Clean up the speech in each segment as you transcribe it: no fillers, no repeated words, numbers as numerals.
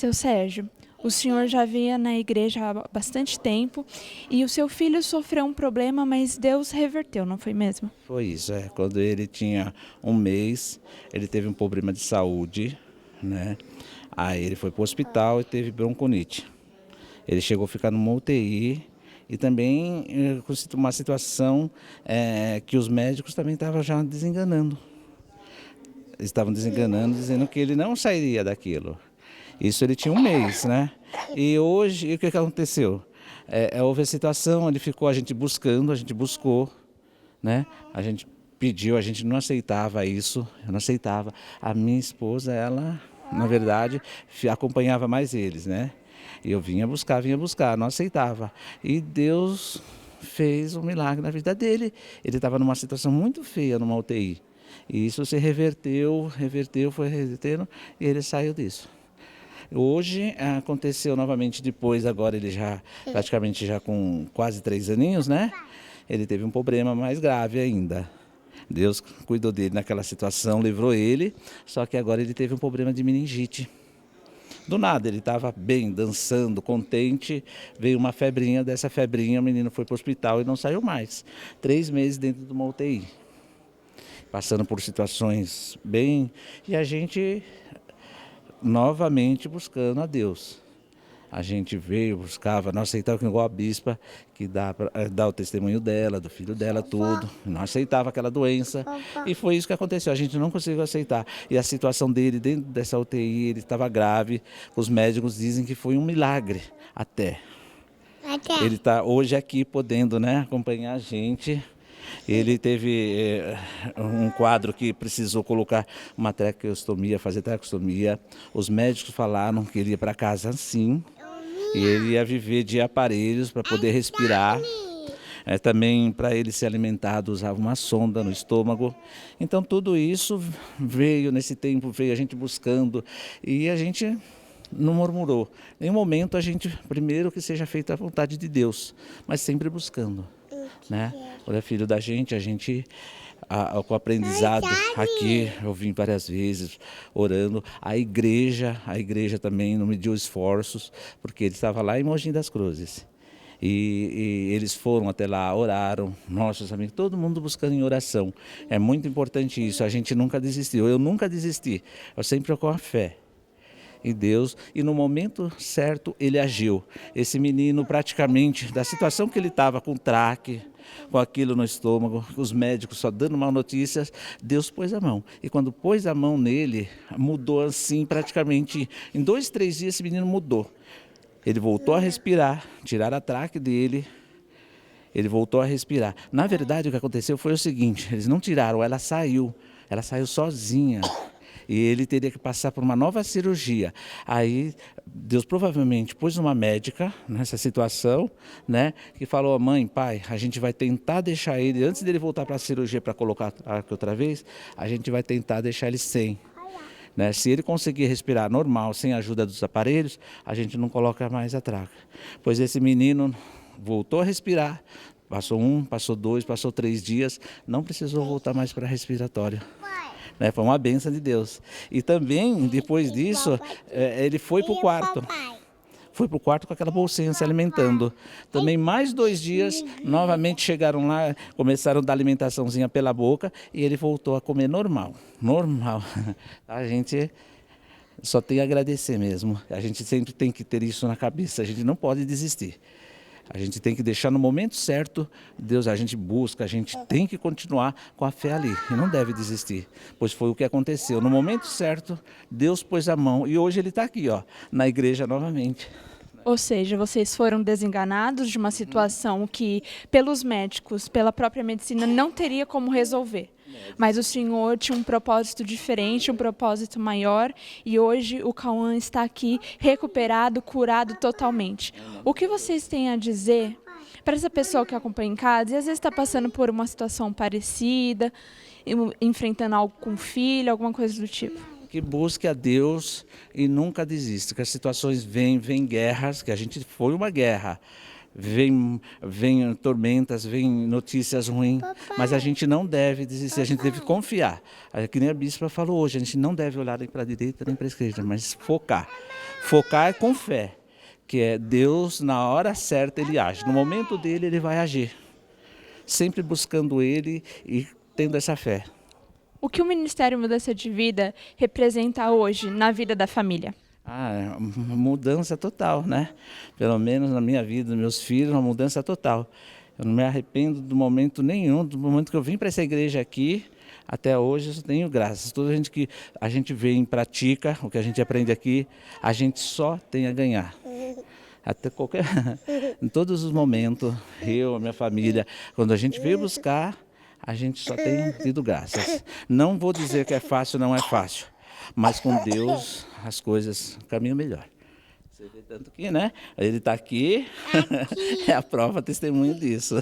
Seu Sérgio, o senhor já vinha na igreja há bastante tempo e o seu filho sofreu um problema, mas Deus reverteu, não foi mesmo? Foi isso, quando ele tinha um mês, ele teve um problema de saúde, né? Aí ele foi para o hospital e teve bronconite. Ele chegou a ficar numa UTI e também com uma situação que os médicos também estavam já desenganando. Estavam desenganando, dizendo que ele não sairia daquilo. Isso ele tinha um mês, né? E hoje, o que aconteceu? Houve a situação, ele ficou, a gente buscando, a gente buscou, né? A gente pediu, a gente não aceitava isso, eu não aceitava. A minha esposa, ela, na verdade, acompanhava mais eles, né? E eu vinha buscar, não aceitava. E Deus fez um milagre na vida dele. Ele estava numa situação muito feia numa UTI. E isso se reverteu, foi revertendo e ele saiu disso. Hoje aconteceu novamente depois, agora ele já praticamente já com quase 3 aninhos, né? Ele teve um problema mais grave ainda. Deus cuidou dele naquela situação, livrou ele, só que agora ele teve um problema de meningite. Do nada, ele estava bem, dançando, contente, veio uma febrinha, dessa febrinha o menino foi para o hospital e não saiu mais. 3 meses dentro de uma UTI, passando por situações bem... E a gente novamente buscando a Deus. A gente veio, buscava, não aceitava igual a bispa, que dá o testemunho dela, do filho dela, tudo. Não aceitava aquela doença. E foi isso que aconteceu, a gente não conseguiu aceitar. E a situação dele dentro dessa UTI, ele estava grave. Os médicos dizem que foi um milagre até. Ele está hoje aqui podendo, né, acompanhar a gente. Ele teve um quadro que precisou colocar uma traqueostomia, fazer traqueostomia. Os médicos falaram que ele ia para casa assim. E ele ia viver de aparelhos para poder respirar. Também para ele ser alimentado usava uma sonda no estômago. Então tudo isso veio nesse tempo, veio a gente buscando e a gente não murmurou. Em nenhum momento a gente, primeiro que seja feita a vontade de Deus, mas sempre buscando. Né? Quando é filho da gente, com o aprendizado aqui, eu vim várias vezes orando. A igreja também não mediu esforços, porque ele estava lá em Mogi das Cruzes. E eles foram até lá, oraram, nossos amigos, todo mundo buscando em oração. É muito importante isso, a gente nunca desistiu, eu nunca desisti, eu sempre com a fé em Deus, e no momento certo ele agiu. Esse menino praticamente, da situação que ele estava com traque, com aquilo no estômago, os médicos só dando mal notícias, Deus pôs a mão. E quando pôs a mão nele, mudou assim praticamente, em 2, 3 dias esse menino mudou. Ele voltou a respirar, tiraram a traque dele, ele voltou a respirar. Na verdade o que aconteceu foi o seguinte, eles não tiraram, ela saiu sozinha. E ele teria que passar por uma nova cirurgia. Aí Deus provavelmente pôs uma médica nessa situação, né, que falou: mãe, pai, a gente vai tentar deixar ele, antes dele voltar para a cirurgia para colocar aqui outra vez, a gente vai tentar deixar ele sem. Né? Se ele conseguir respirar normal, sem a ajuda dos aparelhos, a gente não coloca mais a traca. Pois esse menino voltou a respirar, passou 1, passou 2, passou 3 dias, não precisou voltar mais para respiratório. Foi uma bênção de Deus. E também, depois disso, ele foi para o quarto. Foi para o quarto com aquela bolsinha se alimentando. Também mais 2 dias, novamente chegaram lá, começaram a dar alimentaçãozinha pela boca e ele voltou a comer normal. Normal. A gente só tem a agradecer mesmo. A gente sempre tem que ter isso na cabeça, a gente não pode desistir. A gente tem que deixar no momento certo, Deus, a gente busca, a gente tem que continuar com a fé ali e não deve desistir, pois foi o que aconteceu. No momento certo, Deus pôs a mão e hoje ele está aqui, ó, na igreja novamente. Ou seja, vocês foram desenganados de uma situação que, pelos médicos, pela própria medicina, não teria como resolver. Mas o Senhor tinha um propósito diferente, um propósito maior, e hoje o Cauã está aqui recuperado, curado totalmente. O que vocês têm a dizer para essa pessoa que acompanha em casa e às vezes está passando por uma situação parecida, enfrentando algo com o filho, alguma coisa do tipo? Que busque a Deus e nunca desista, que as situações vêm guerras, que a gente foi uma guerra. vem tormentas, vem notícias ruins, mas a gente não deve desistir, a gente deve confiar. Que nem a bispa falou hoje, a gente não deve olhar nem para a direita nem para a esquerda, mas focar. Focar com fé, que é Deus, na hora certa ele age, no momento dele ele vai agir. Sempre buscando ele e tendo essa fé. O que o Ministério Mudança de Vida representa hoje na vida da família? É uma mudança total, né? Pelo menos na minha vida, nos meus filhos, uma mudança total. Eu não me arrependo do momento nenhum, do momento que eu vim para essa igreja aqui, até hoje eu tenho graças. Toda gente que a gente vem e pratica, o que a gente aprende aqui, a gente só tem a ganhar. Até em todos os momentos, eu, a minha família, quando a gente veio buscar, a gente só tem tido graças. Não vou dizer que é fácil, não é fácil. Mas com Deus as coisas caminham melhor. Você vê tanto que, né? Ele está aqui, é a prova, testemunho disso.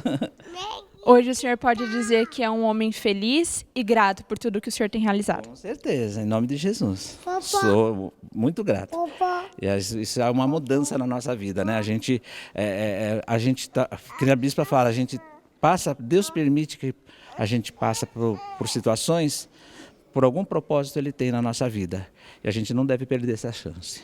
Hoje o senhor pode dizer que é um homem feliz e grato por tudo que o senhor tem realizado? Com certeza, em nome de Jesus. Sou muito grato. E isso é uma mudança na nossa vida, né? A gente tá, que a bispa fala, a gente passa, Deus permite que a gente passe por situações, por algum propósito ele tem na nossa vida. E a gente não deve perder essa chance.